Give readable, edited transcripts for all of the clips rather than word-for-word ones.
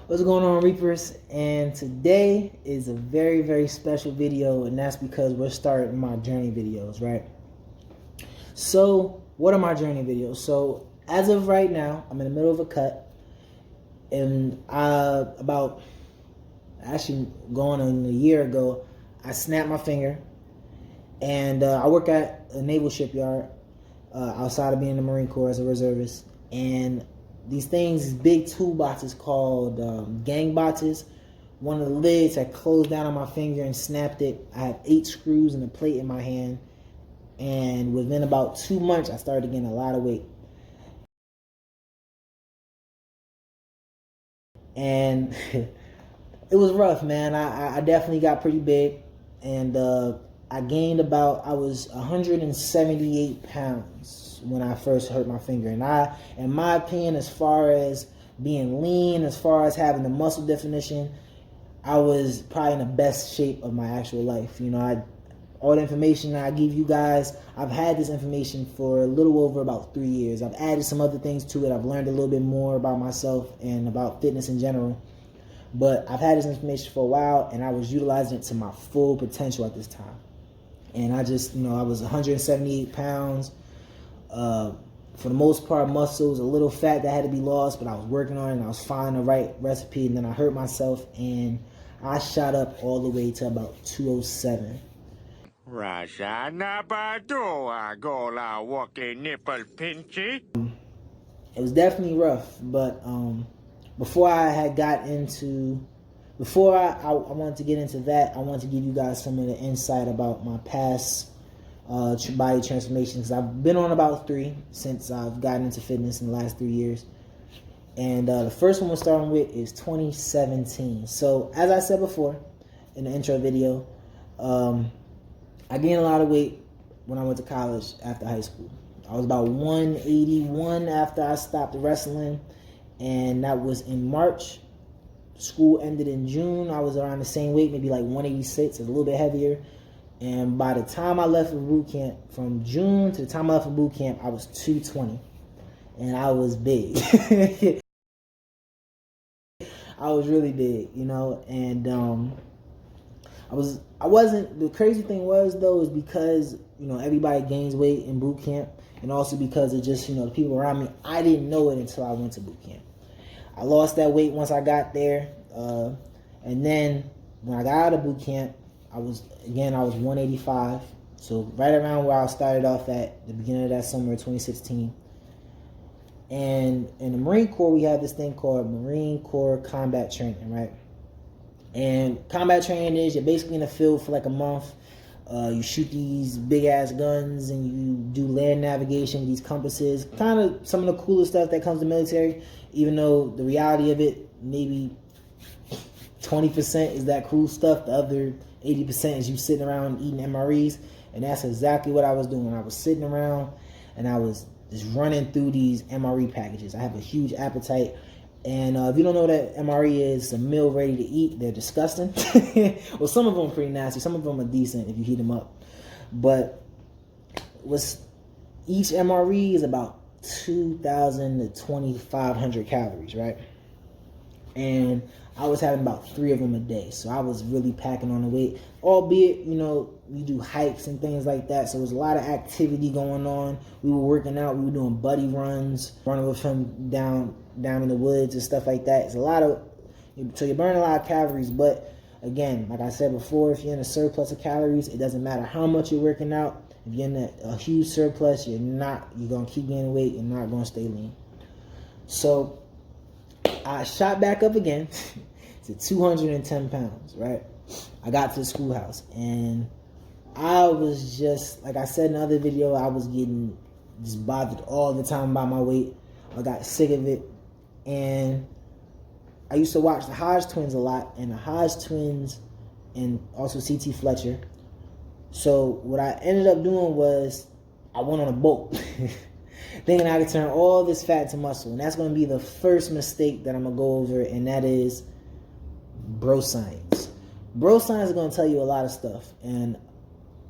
What's going on, Reapers? And today is a very, very special video, and that's because we're starting my journey videos, right? So, what are my journey videos? So, as of right now, I'm in the middle of a cut, and about actually going on a year ago, I snapped my finger, and I work at a naval shipyard outside of being in the Marine Corps as a reservist, and these things, these big toolboxes called gang boxes. One of the lids had closed down on my finger and snapped it. I had 8 screws and a plate in my hand, and within about 2 months, I started getting a lot of weight. And it was rough, man. I definitely got pretty big, and I gained I was 178 pounds when I first hurt my finger. And in my opinion, as far as being lean, as far as having the muscle definition, I was probably in the best shape of my actual life. You know, all the information I give you guys, I've had this information for a little over about 3 years. I've added some other things to it. I've learned a little bit more about myself and about fitness in general. But I've had this information for a while, and I was utilizing it to my full potential at this time. And I just, I was 178 pounds. For the most part, muscles, a little fat that had to be lost, but I was working on it, and I was finding the right recipe. And then I hurt myself, and I shot up all the way to about 207. It was definitely rough, but before I had got into, before I wanted to get into that, I wanted to give you guys some of the insight about my past body transformation, because I've been on about 3 since I've gotten into fitness in the last 3 years. And the first one we're starting with is 2017. So as I said before in the intro video, I gained a lot of weight when I went to college after high school. I was about 181 after I stopped wrestling, and that was in March. School ended in June. I was around the same weight, maybe like 186, a little bit heavier. And by the time I left for boot camp, from June to the time I left for boot camp, I was 220, and I was big. I was really big, and I wasn't, the crazy thing was though, is because, everybody gains weight in boot camp, and also because of just, the people around me, I didn't know it until I went to boot camp. I lost that weight once I got there, and then when I got out of boot camp, I was 185, so right around where I started off at the beginning of that summer of 2016. And in the Marine Corps, we have this thing called Marine Corps combat training, right? And combat training is, you're basically in the field for like a month. You shoot these big ass guns, and you do land navigation with these compasses. Kind of some of the coolest stuff that comes to the military, even though the reality of it, maybe 20% is that cool stuff. The other 80% is you sitting around eating MREs. And that's exactly what I was doing. I was sitting around, and I was just running through these MRE packages. I have a huge appetite. And if you don't know what MRE is, a meal ready to eat. They're disgusting. Well, some of them are pretty nasty. Some of them are decent if you heat them up. But each MRE is about 2,000 to 2,500 calories, right? And I was having about 3 of them a day. So I was really packing on the weight. Albeit, we do hikes and things like that. So there's a lot of activity going on. We were working out. We were doing buddy runs, running with him down in the woods and stuff like that. It's a lot of, so you're burning a lot of calories. But again, like I said before, if you're in a surplus of calories, it doesn't matter how much you're working out. If you're in a huge surplus, you're going to keep gaining weight. You're not going to stay lean. So I shot back up again to 210 pounds, right? I got to the schoolhouse, and I was just, like I said in the other video, I was getting just bothered all the time by my weight. I got sick of it. And I used to watch the Hodge twins a lot, and the Hodge twins and also CT Fletcher. So what I ended up doing was I went on a boat thinking I could turn all this fat to muscle. And that's going to be the first mistake that I'm going to go over, and that is bro science. Bro science is going to tell you a lot of stuff. And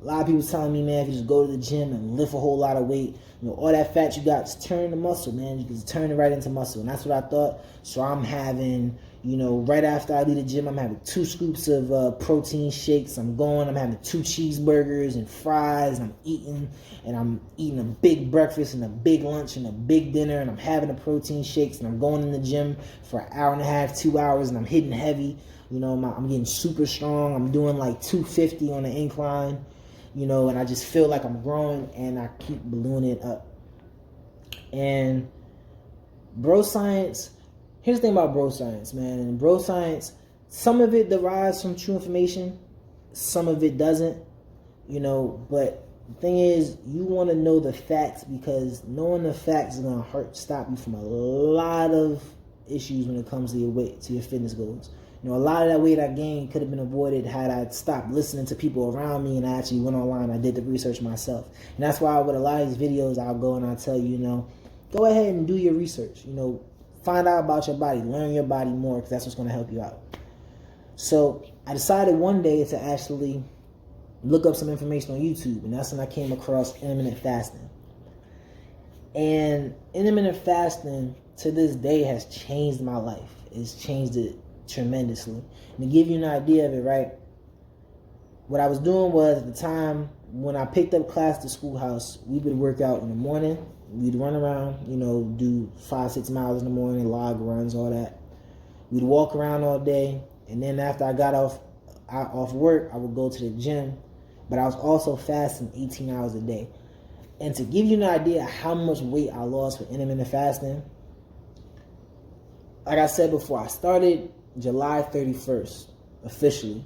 a lot of people telling me, man, if you just go to the gym and lift a whole lot of weight, all that fat you got, just turn the muscle, man. You can just turn it right into muscle. And that's what I thought. So I'm having, You know, right after I leave the gym, I'm having 2 scoops of protein shakes. I'm having 2 cheeseburgers and fries, and I'm eating a big breakfast and a big lunch and a big dinner, and I'm having the protein shakes, and I'm going in the gym for an hour and a half, 2 hours, and I'm hitting heavy. You know, I'm getting super strong. I'm doing like 250 on the incline, you know, and I just feel like I'm growing, and I keep ballooning it up. And bro science, here's the thing about bro science, man. And bro science, some of it derives from true information, some of it doesn't, you know. But the thing is, you want to know the facts, because knowing the facts is going to stop you from a lot of issues when it comes to your weight, to your fitness goals. You know, a lot of that weight I gained could have been avoided had I stopped listening to people around me and I actually went online. I did the research myself. And that's why with a lot of these videos, I'll go and I'll tell you, you know, go ahead and do your research. You know, find out about your body, learn your body more, because that's what's going to help you out. So I decided one day to actually look up some information on YouTube, and that's when I came across intermittent fasting. And intermittent fasting to this day has changed my life. It's changed it tremendously. And to give you an idea of it, right, what I was doing was, at the time when I picked up class at the schoolhouse, we would work out in the morning. We'd run around, you know, do 5-6 miles in the morning, log runs, all that. We'd walk around all day, and then after I got off work, I would go to the gym. But I was also fasting 18 hours a day. And to give you an idea how much weight I lost with intermittent fasting, like I said before, I started July 31st officially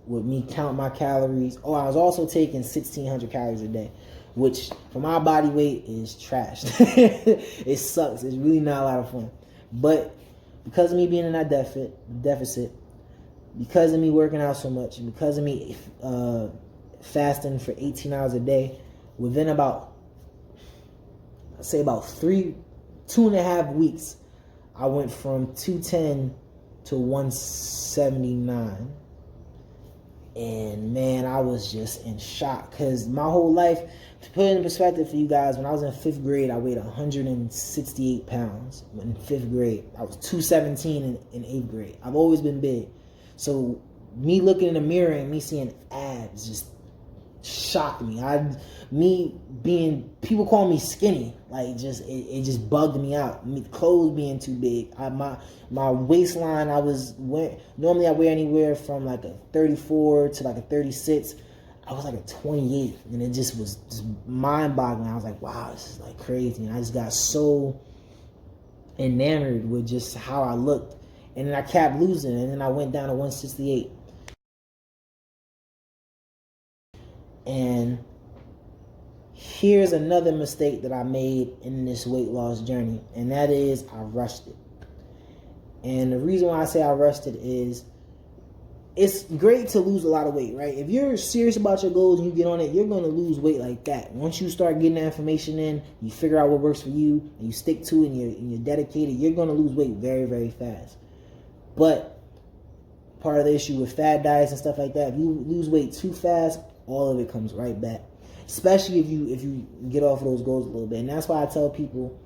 with me counting my calories. Oh, I was also taking 1,600 calories a day, which for my body weight is trash. It sucks. It's really not a lot of fun. But because of me being in that deficit, because of me working out so much, and because of me fasting for 18 hours a day, within about 2.5 weeks, I went from 210 to 179. And man, I was just in shock, because my whole life, to put it in perspective for you guys, when I was in 5th grade, I weighed 168 pounds. In 5th grade, I was 217 in 8th grade. I've always been big. So me looking in the mirror and me seeing abs just shocked me. People call me skinny, like it just bugged me out. Clothes being too big, my waistline, normally I wear anywhere from like a 34 to like a 36. I was like a 28, and it just was just mind-boggling. I was like, wow, this is like crazy. And I just got so enamored with just how I looked, and then I kept losing, and then I went down to 168. And here's another mistake that I made in this weight loss journey, and that is I rushed it. And the reason why I say I rushed it is, it's great to lose a lot of weight, right? If you're serious about your goals and you get on it, you're going to lose weight like that. Once you start getting that information in, you figure out what works for you, and you stick to it, and you're dedicated, you're going to lose weight very, very fast. But part of the issue with fad diets and stuff like that, if you lose weight too fast, all of it comes right back. Especially if you get off of those goals a little bit. And that's why I tell people,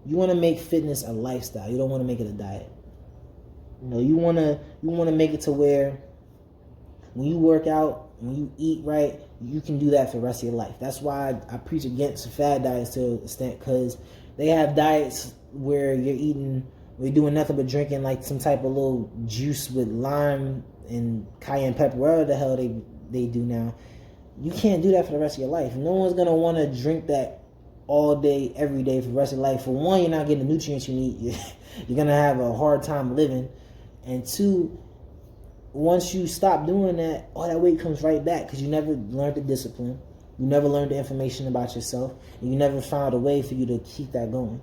you want to make fitness a lifestyle. You don't want to make it a diet. You know, you want to make it to where when you work out, when you eat right, you can do that for the rest of your life. That's why I preach against fad diets to an extent, because they have diets where you're doing nothing but drinking like some type of little juice with lime and cayenne pepper, whatever the hell they do now. You can't do that for the rest of your life. No one's going to want to drink that all day, every day for the rest of your life. For one, you're not getting the nutrients you need. You're going to have a hard time living. And two, once you stop doing that, all that weight comes right back, because you never learned the discipline. You never learned the information about yourself. And you never found a way for you to keep that going.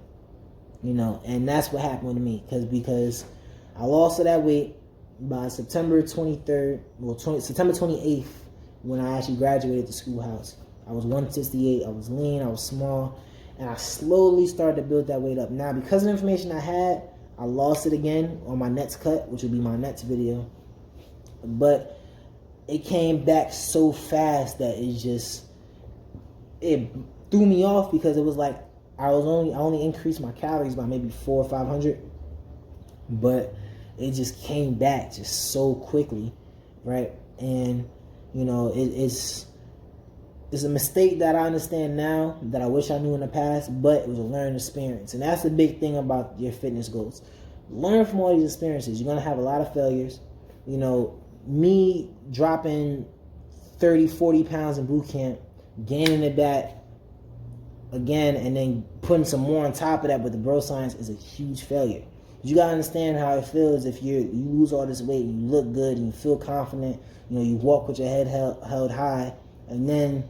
You know, and that's what happened with me. Because I lost all that weight by September 23rd, September 28th, when I actually graduated the schoolhouse. I was 168, I was lean, I was small, and I slowly started to build that weight up. Now, because of the information I had, I lost it again on my next cut, which will be my next video. But it came back so fast that it threw me off, because it was like I only increased my calories by maybe 400 or 500. But it just came back just so quickly, right? And you know, it's a mistake that I understand now that I wish I knew in the past, but it was a learning experience. And that's the big thing about your fitness goals. Learn from all these experiences. You're going to have a lot of failures. You know, me dropping 30, 40 pounds in boot camp, gaining it back again, and then putting some more on top of that with the bro science is a huge failure. You got to understand how it feels if you lose all this weight, and you look good, and you feel confident, you know, you walk with your head held high, and then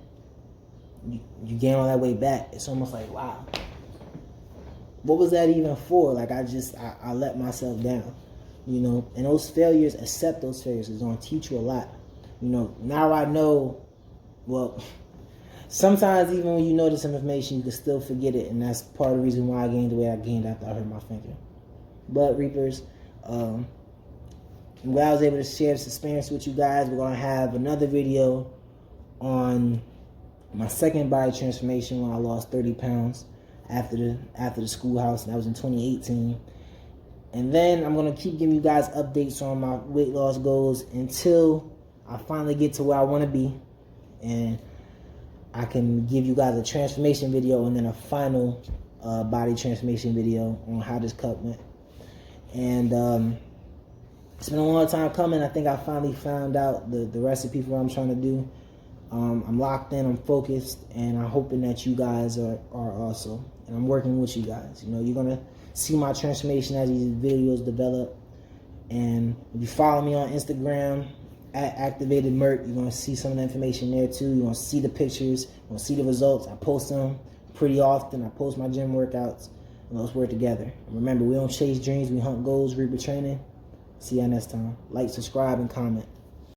you gain all that weight back. It's almost like, wow, what was that even for? Like, I let myself down, you know. And those failures, accept those failures. It's going to teach you a lot. You know, now I know, well, sometimes even when you know this information, you can still forget it. And that's part of the reason why I gained the weight I gained after I hurt my finger. But, Reapers, I'm glad I was able to share this experience with you guys. We're going to have another video on my second body transformation when I lost 30 pounds after the schoolhouse, and that was in 2018. And then I'm going to keep giving you guys updates on my weight loss goals until I finally get to where I want to be, and I can give you guys a transformation video and then a final body transformation video on how this cut went. And it's been a long time coming. I think I finally found out the recipe for what I'm trying to do. I'm locked in, I'm focused, and I'm hoping that you guys are also. And I'm working with you guys. You know, you're going to see my transformation as these videos develop. And if you follow me on Instagram, at Activated Mert, you're going to see some of the information there too. You're going to see the pictures. You're going to see the results. I post them pretty often. I post my gym workouts. And let's work together. And remember, we don't chase dreams. We hunt goals. Reaper Training. See you next time. Like, subscribe, and comment.